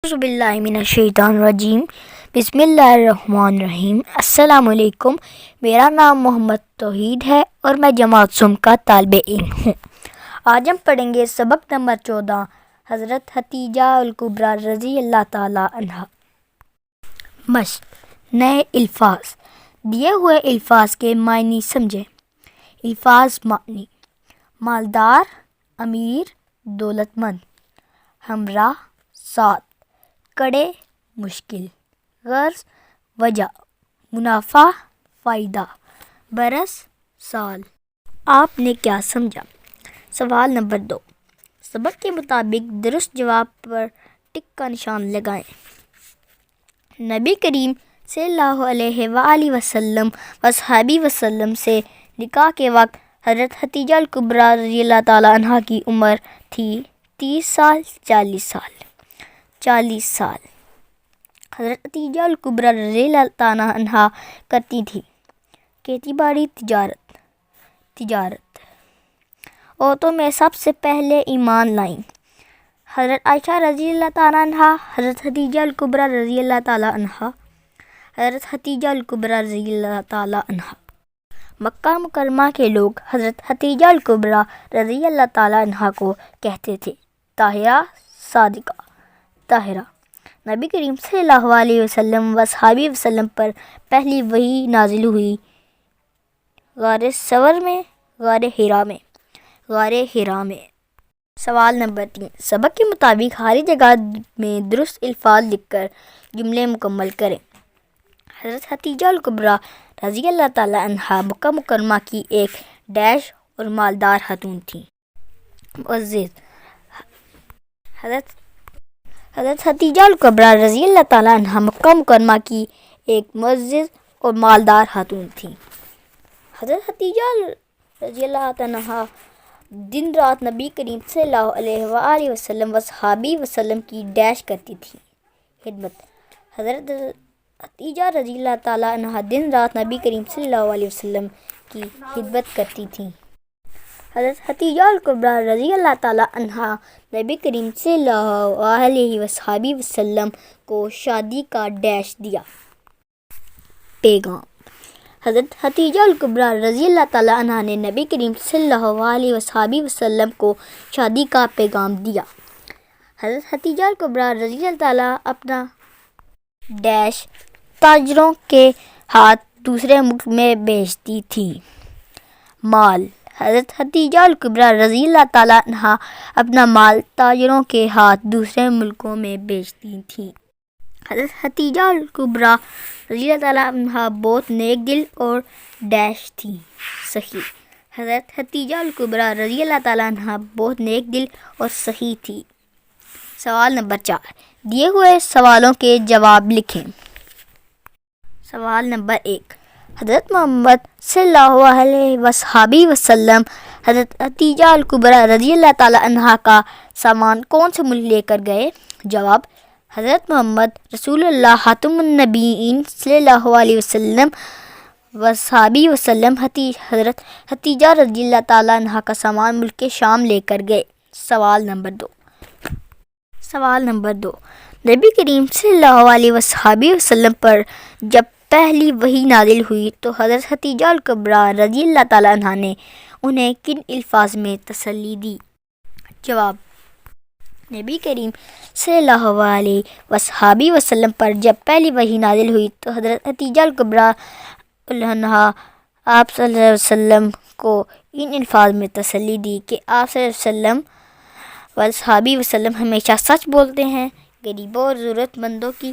اعوذ باللہ من الشیطان الرجیم بسم اللہ الرحمن الرحیم۔ السلام علیکم، میرا نام محمد توحید ہے اور میں جماعت سم کا طالب علم ہوں۔ آج ہم پڑھیں گے سبق نمبر 14، حضرت ختیجہ الکبریٰ رضی اللہ تعالی عنہا۔ مشق: نئے الفاظ، دیے ہوئے الفاظ کے معنی سمجھیں۔ الفاظ معنی: مالدار، امیر، دولت مند، ہمراہ، ساتھ، کڑے، مشکل، غرض، وجہ، منافع، فائدہ، برس، سال۔ آپ نے کیا سمجھا؟ سوال نمبر 2، سبق کے مطابق درست جواب پر ٹک کا نشان لگائیں۔ نبی کریم صلی اللہ علیہ وآلہ وسلم وصحبہ وسلم سے نکاح کے وقت حضرت ختیجہ الکبریٰ رضی اللہ تعالیٰ عنہا کی عمر تھی 30 سال 40 سال 40 سال۔ حضرت ختیجہ الکبریٰ رضی اللہ تعالیٰ عنہا کرتی تھی کھیتی باڑی، تجارت۔ عورتوں میں سب سے پہلے ایمان لائیں حضرت عائشہ رضی اللہ تعالیٰ عنہا، حضرت ختیجہ الکبریٰ رضی اللہ تعالیٰ عنہا، حضرت ختیجہ الکبریٰ رضی اللہ تعالیٰ عنہا۔ مکہ مکرمہ کے لوگ حضرت ختیجہ الکبریٰ رضی اللہ تعالیٰ عنہا کو کہتے تھے طاہرہ، صادقہ، طاہرہ۔ نبی کریم صلی اللہ علیہ وسلم وصحبہ وسلم پر پہلی وحی نازل ہوئی غار ثور میں، غار حرا میں۔ سوال نمبر 3، سبق کے مطابق خالی جگہ میں درست الفاظ لکھ کر جملے مکمل کریں۔ حضرت ختیجہ الکبریٰ رضی اللہ تعالیٰ عنہا مکہ مکرمہ کی ایک ڈیش اور مالدار خاتون تھیں۔ معزز: حضرت ختیجہ الکبریٰ رضی اللہ تعالیٰ عنہا مکہ مکرمہ کی ایک معزز اور مالدار خاتون تھیں۔ حضرت ختیجہ رضی اللہ تعالیٰ عنہا دن رات نبی کریم صلی اللہ علیہ وآلہ وسلم وصحبہ وسلم کی ڈیش کرتی تھیں، خدمت۔ حضرت ختیجہ رضی اللہ تعالیٰ عنہا دن رات نبی کریم صلی اللہ علیہ وسلم کی خدمت کرتی تھیں۔ حضرت ختیجہ الکبریٰ رضی اللہ تعالیٰ عنہا نبی کریم صلی اللہ علیہ وسلم کو شادی کا ڈیش دیا۔ پیغام: حضرت ختیجہ الکبریٰ رضی اللہ تعالیٰ عنہا نے نبی کریم صلی اللہ علیہ وسلم کو شادی کا پیغام دیا۔ حضرت ختیجہ الکبریٰ رضی اللہ تعالیٰ اپنا ڈیش تاجروں کے ہاتھ دوسرے ملک میں بھیجتی تھیں۔ مال: حضرت ختیجہ الکبریٰ رضی اللہ تعالیٰ عنہا اپنا مال تاجروں کے ہاتھ دوسرے ملکوں میں بیچتی تھیں۔ حضرت ختیجہ الکبریٰ رضی اللہ تعالیٰ عنہا بہت نیک دل اور ڈیش تھیں، صحیح۔ حضرت ختیجہ الکبریٰ رضی اللہ تعالیٰ عنہا بہت نیک دل اور صحیح تھی۔ سوال نمبر 4، دیے ہوئے سوالوں کے جواب لکھیں۔ سوال نمبر 1، حضرت محمد صلی اللہ علیہ وسلم حضرت ختیجہ الکبریٰ رضی اللہ تعالیٰ عنہا کا سامان کون سے ملک لے کر گئے؟ جواب: حضرت محمد رسول اللہ خاتم النبیین صلی اللہ علیہ وسلم وصحبہ وسلم حضرت ختیجہ رضی اللہ تعالیٰ عنہا کا سامان ملک شام لے کر گئے۔ سوال نمبر 2، نبی کریم صلی اللہ علیہ وسلم پر جب پہلی وحی نازل ہوئی تو حضرت ختیجہ الکبریٰ رضی اللہ تعالیٰ عنہا نے انہیں کن الفاظ میں تسلی دی؟ جواب: نبی کریم صلی اللہ علیہ وسلم پر جب پہلی وحی نازل ہوئی تو حضرت ختیجہ الکبریٰ عنہا آپ صلی اللہ علیہ وسلم کو ان الفاظ میں تسلی دی کہ آپ صلی اللہ علیہ وسلم ہمیشہ سچ بولتے ہیں، غریبوں اور ضرورت مندوں کی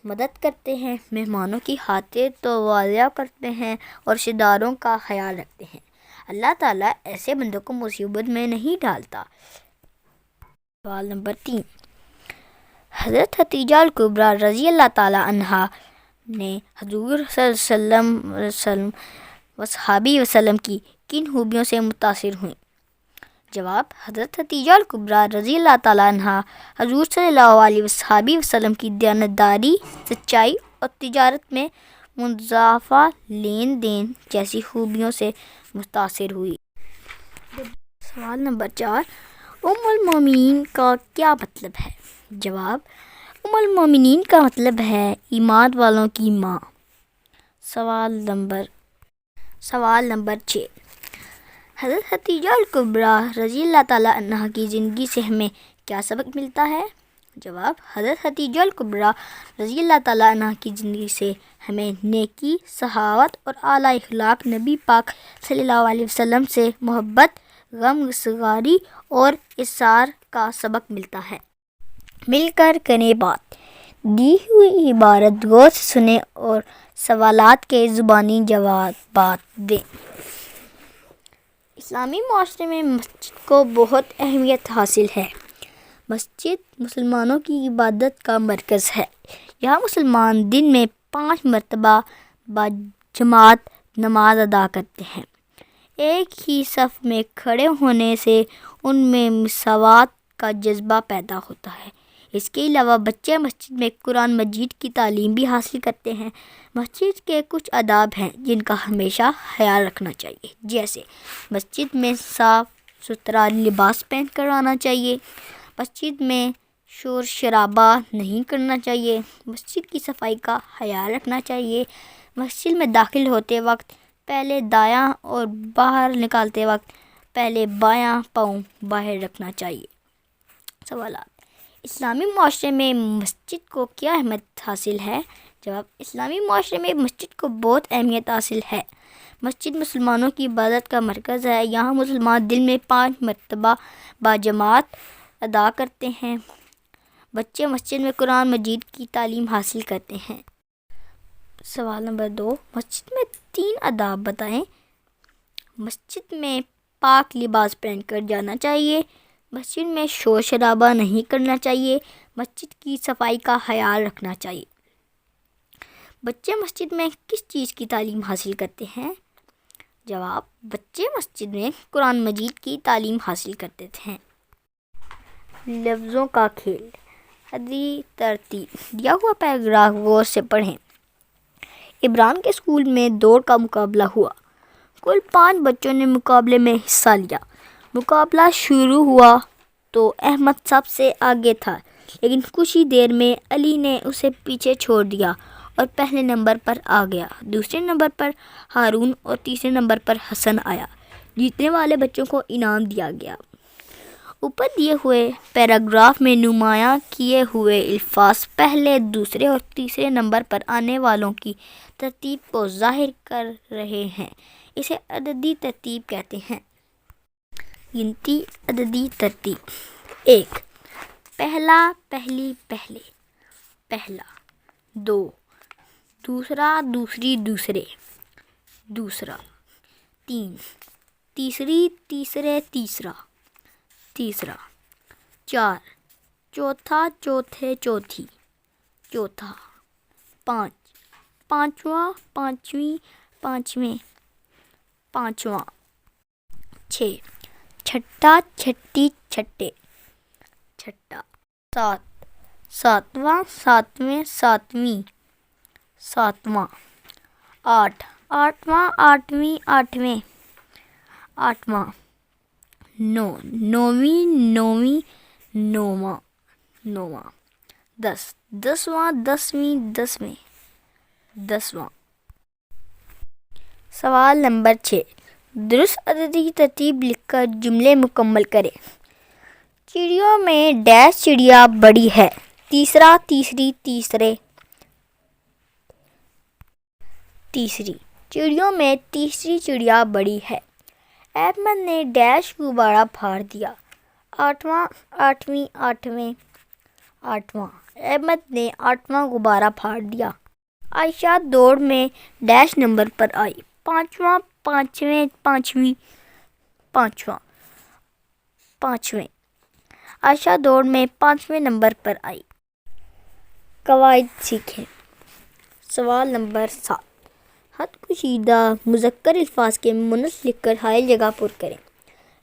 مدد کرتے ہیں، مہمانوں کی خاطر تواضع کرتے ہیں اور رشتہ داروں کا خیال رکھتے ہیں۔ اللہ تعالیٰ ایسے بندوں کو مصیبت میں نہیں ڈالتا۔ سوال نمبر 3، حضرت ختیجہ الکبریٰ رضی اللہ تعالیٰ عنہا نے حضور صلی اللہ علیہ وسلم وصحبہ وسلم کی کن خوبیوں سے متاثر ہوئیں؟ جواب: حضرت ختیجہ الکبریٰ رضی اللہ تعالیٰ عنہا حضور صلی اللہ علیہ وسلم کی دیانتداری، سچائی اور تجارت میں مضاعف لین دین جیسی خوبیوں سے متاثر ہوئی۔ سوال نمبر 4، ام المومنین کا کیا مطلب ہے؟ جواب: ام المومنین کا مطلب ہے ایمان والوں کی ماں۔ سوال نمبر 6، حضرت خدیجہ الکبریٰ رضی اللہ تعالیٰ عنہا کی زندگی سے ہمیں کیا سبق ملتا ہے؟ جواب: حضرت خدیجہ الکبریٰ رضی اللہ تعالیٰ عنہا کی زندگی سے ہمیں نیکی، سخاوت اور اعلیٰ اخلاق، نبی پاک صلی اللہ علیہ وسلم سے محبت، غم گساری اور ایثار کا سبق ملتا ہے۔ مل کر کریں بات، دی ہوئی عبارت غور سے سنیں اور سوالات کے زبانی جوابات دیں۔ اسلامی معاشرے میں مسجد کو بہت اہمیت حاصل ہے۔ مسجد مسلمانوں کی عبادت کا مرکز ہے۔ یہاں مسلمان دن میں 5 مرتبہ باجماعت نماز ادا کرتے ہیں۔ ایک ہی صف میں کھڑے ہونے سے ان میں مساوات کا جذبہ پیدا ہوتا ہے۔ اس کے علاوہ بچے مسجد میں قرآن مجید کی تعلیم بھی حاصل کرتے ہیں۔ مسجد کے کچھ آداب ہیں جن کا ہمیشہ خیال رکھنا چاہیے، جیسے مسجد میں صاف ستھرا لباس پہن کر آنا چاہیے، مسجد میں شور شرابہ نہیں کرنا چاہیے، مسجد کی صفائی کا خیال رکھنا چاہیے، مسجد میں داخل ہوتے وقت پہلے دایاں اور باہر نکالتے وقت پہلے بایاں پاؤں باہر رکھنا چاہیے۔ سوالات: اسلامی معاشرے میں مسجد کو کیا اہمیت حاصل ہے؟ جواب: اسلامی معاشرے میں مسجد کو بہت اہمیت حاصل ہے۔ مسجد مسلمانوں کی عبادت کا مرکز ہے۔ یہاں مسلمان دن میں 5 مرتبہ باجماعت ادا کرتے ہیں۔ بچے مسجد میں قرآن مجید کی تعلیم حاصل کرتے ہیں۔ سوال نمبر 2، مسجد میں 3 آداب بتائیں۔ مسجد میں پاک لباس پہن کر جانا چاہیے، مسجد میں شور شرابہ نہیں کرنا چاہیے، مسجد کی صفائی کا خیال رکھنا چاہیے۔ بچے مسجد میں کس چیز کی تعلیم حاصل کرتے ہیں؟ جواب: بچے مسجد میں قرآن مجید کی تعلیم حاصل کرتے ہیں۔ لفظوں کا کھیل، عددی ترتیب، دیا ہوا پیراگراف غور سے پڑھیں۔ عمران کے اسکول میں دوڑ کا مقابلہ ہوا۔ کل 5 بچوں نے مقابلے میں حصہ لیا۔ مقابلہ شروع ہوا تو احمد سب سے آگے تھا، لیکن کچھ ہی دیر میں علی نے اسے پیچھے چھوڑ دیا اور پہلے نمبر پر آ گیا۔ دوسرے نمبر پر ہارون اور تیسرے نمبر پر حسن آیا۔ جیتنے والے بچوں کو انعام دیا گیا۔ اوپر دیے ہوئے پیراگراف میں نمایاں کیے ہوئے الفاظ پہلے، دوسرے اور تیسرے نمبر پر آنے والوں کی ترتیب کو ظاہر کر رہے ہیں۔ اسے عددی ترتیب کہتے ہیں۔ گنتی، عددی ترتیب: 1، پہلا، پہلی، پہلے، پہلا۔ 2، دوسرا، دوسری، دوسرے، دوسرا۔ 3، تیسری، تیسرے، تیسرا، تیسرا۔ 4، چوتھا، چوتھے، چوتھی، چوتھا۔ 5، پانچواں، پانچویں، پانچویں، پانچواں۔ 6، چھٹا، چھٹی، چھٹے، چھٹا۔ 7، ساتواں، ساتویں، ساتویں، ساتواں۔ 8، آٹھواں، آٹھویں، آٹھویں، آٹھواں۔ 9، نویں، نویں، نواں، نواں۔ 10، دسواں، دسویں، دسویں، دسواں۔ سوال نمبر 6، درست عددی ترتیب لکھ کر جملے مکمل کریں۔ چڑیوں میں ڈیش چڑیا بڑی ہے۔ تیسرا، تیسری، تیسرے، تیسری۔ چڑیوں میں تیسری چڑیا بڑی ہے۔ احمد نے ڈیش غبارہ پھاڑ دیا۔ آٹھواں، آٹھویں، آٹھویں، آٹھواں۔ احمد نے 8واں غبارہ پھاڑ دیا۔ عائشہ دوڑ میں ڈیش نمبر پر آئی۔ 5واں، پانچویں، پانچویں، پانچواں، پانچویں۔ عائشہ دوڑ میں 5ویں نمبر پر آئی۔ قواعد سیکھیں۔ سوال نمبر 7، حد کشیدہ مذکر الفاظ کے مونس لکھ کر حائل جگہ پر کریں۔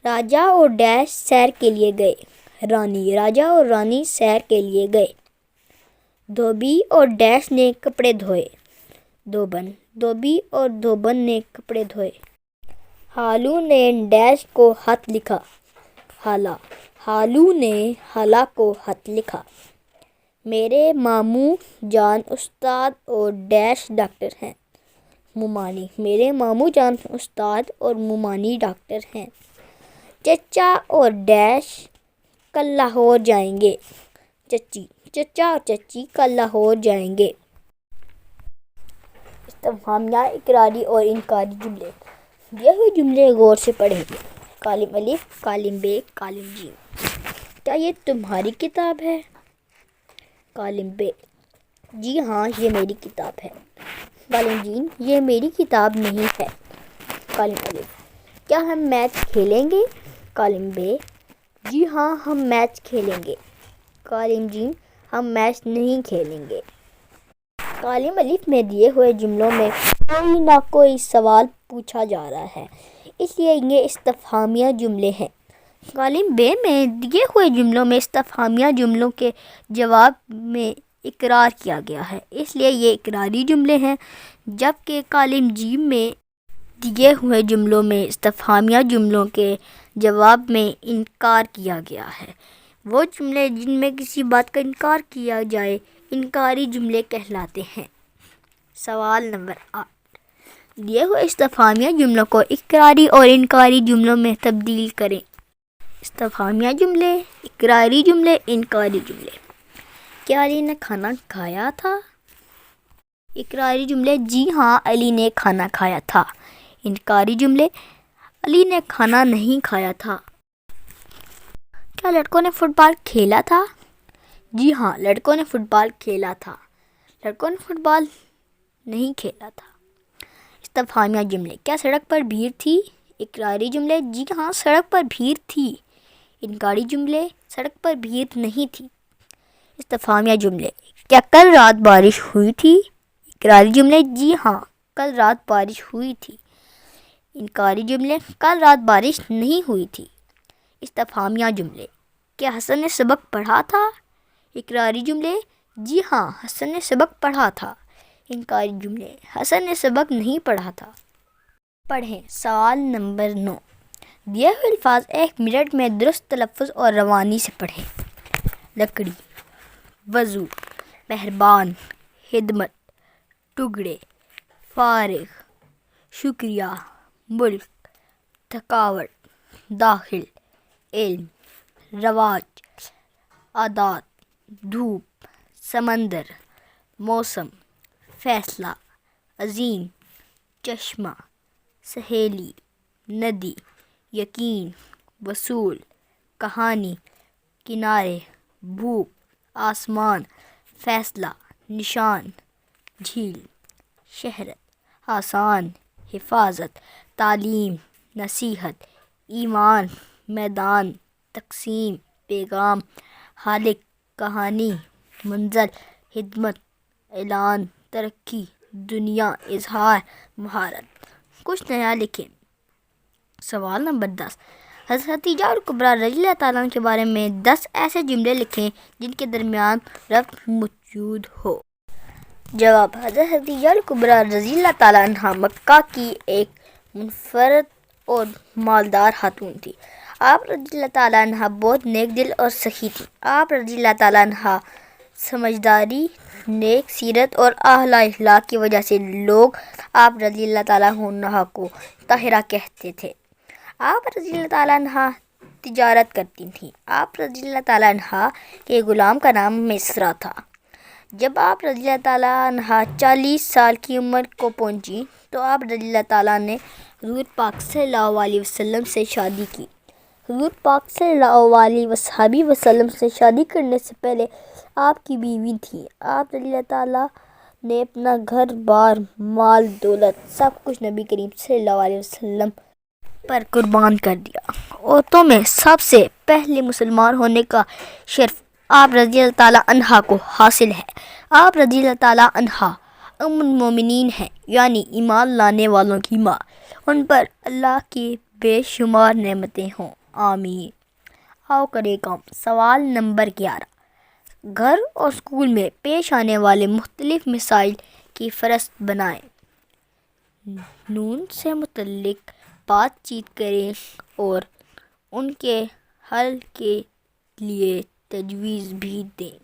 راجا اور ڈیش سیر کے لیے گئے۔ رانی، راجا اور رانی سیر کے لیے گئے۔ دھوبی اور ڈیش نے کپڑے دھوئے۔ دھوبن، دھوبی اور دھوبن نے کپڑے دھوئے۔ ہالو نے ڈیش کو خط لکھا۔ حالہ، ہالو نے حالہ کو خط لکھا۔ میرے ماموں جان استاد اور ڈیش ڈاکٹر ہیں۔ ممانی، میرے ماموں جان استاد اور ممانی ڈاکٹر ہیں۔ چچا اور ڈیش کل لاہور جائیں گے۔ چچی، چچا اور چچی کل لاہور جائیں گے۔ استفہامیہ، اقراری اور انکاری جملے۔ دیے ہوئے جملے غور سے پڑھیں گے۔ کالم الف، کالم ب، کالم جیم۔ کیا یہ تمہاری کتاب ہے؟ کالم ب، جی ہاں یہ میری کتاب ہے۔ کالم جیم، یہ میری کتاب نہیں ہے۔ کالم الف، کیا ہم میچ کھیلیں گے؟ کالم ب، جی ہاں ہم میچ کھیلیں گے۔ کالم جیم، ہم میچ نہیں کھیلیں گے۔ کالم الف میں دیے ہوئے جملوں میں کوئی نہ کوئی سوال پوچھا جا رہا ہے، اس لیے یہ استفہامیہ جملے ہیں۔ کالم ب میں دیے ہوئے جملوں میں استفہامیہ جملوں کے جواب میں اقرار کیا گیا ہے، اس لیے یہ اقراری جملے ہیں، جبکہ کالم جیم میں دیے ہوئے جملوں میں استفہامیہ جملوں کے جواب میں انکار کیا گیا ہے۔ وہ جملے جن میں کسی بات کا انکار کیا جائے انکاری جملے کہلاتے ہیں۔ سوال نمبر 8، دیے ہوئے استفہامیہ جملوں کو اقراری اور انکاری جملوں میں تبدیل کریں۔ استفہامیہ جملے، اقراری جملے، انکاری جملے۔ کیا علی نے کھانا کھایا تھا؟ اقراری جملے، جی ہاں علی نے کھانا کھایا تھا۔ انکاری جملے، علی نے کھانا نہیں کھایا تھا۔ کیا لڑکوں نے فٹ بال کھیلا تھا؟ جی ہاں لڑکوں نے فٹ بال کھیلا تھا۔ لڑکوں نے فٹ بال نہیں کھیلا تھا۔ استفہامیہ جملے، کیا سڑک پر بھیڑ تھی؟ اقراری جملے، جی ہاں سڑک پر بھیڑ تھی۔ انکاری جملے، سڑک پر بھیڑ نہیں تھی۔ استفہامیہ جملے، کیا کل رات بارش ہوئی تھی؟ اقراری جملے، جی ہاں کل رات بارش ہوئی تھی۔ انکاری جملے، کل رات بارش نہیں ہوئی تھی۔ استفہامیہ جملے، کیا حسن نے سبق پڑھا تھا؟ اقراری جملے، جی ہاں حسن نے سبق پڑھا تھا۔ انکاری جملے، حسن نے سبق نہیں پڑھا تھا۔ پڑھیں۔ سوال نمبر 9، دیے ہوئے الفاظ 1 منٹ میں درست تلفظ اور روانی سے پڑھیں۔ لکڑی، وضو، مہربان، خدمت، ٹکڑے، فارغ، شکریہ، ملک، تھکاوٹ، داخل، علم، رواج، عادات، دھوپ، سمندر، موسم، فیصلہ، عظیم، چشمہ، سہیلی، ندی، یقین، وصول، کہانی، کنارے، بھوک، آسمان، فیصلہ، نشان، جھیل، شہرت، آسان، حفاظت، تعلیم، نصیحت، ایمان، میدان، تقسیم، پیغام، خالق، کہانی، منزل، خدمت، اعلان، ترقی، دنیا، اظہار، مہارت۔ کچھ نیا لکھیں۔ سوال نمبر 10، حضرت خدیجہ الکبریٰ رضی اللہ تعالیٰ عنہ کے بارے میں 10 ایسے جملے لکھیں جن کے درمیان ربط موجود ہو۔ جواب، حضرت خدیجہ الکبریٰ رضی اللہ تعالیٰ عنہ مکہ کی ایک منفرد اور مالدار خاتون تھی۔ آپ رضی اللہ تعالیٰ عنہ بہت نیک دل اور سخی تھیں۔ آپ رضی اللہ تعالیٰ عنہ سمجھداری، نیک سیرت اور اعلیٰ اخلاق کی وجہ سے لوگ آپ رضی اللہ تعالیٰ عنہ کو طاہرہ کہتے تھے۔ آپ رضی اللہ تعالیٰ عنہ تجارت کرتی تھیں۔ آپ رضی اللہ تعالیٰ عنہ کے غلام کا نام مسرا تھا۔ جب آپ رضی اللہ تعالیٰ عنہ 40 سال کی عمر کو پہنچی تو آپ رضی اللہ تعالیٰ نے حضور پاک صلی اللہ علیہ وسلم سے شادی کی۔ حضور پاک صلی اللہ علیہ وسلم سے شادی کرنے سے پہلے آپ کی بیوی تھی۔ آپ رضی اللہ تعالیٰ نے اپنا گھر بار، مال دولت سب کچھ نبی کریم صلی اللہ علیہ وسلم پر قربان کر دیا۔ عورتوں میں سب سے پہلے مسلمان ہونے کا شرف آپ رضی اللہ تعالیٰ عنہ کو حاصل ہے۔ آپ رضی اللہ تعالیٰ عنہ ام المومنین ہیں، یعنی ایمان لانے والوں کی ماں۔ ان پر اللہ کی بے شمار نعمتیں ہوں، آمین۔ آؤ کریں کام۔ سوال نمبر 11، گھر اور اسکول میں پیش آنے والے مختلف مسائل کی فہرست بنائیں۔ نون سے متعلق بات چیت کریں اور ان کے حل کے لیے تجویز بھی دیں۔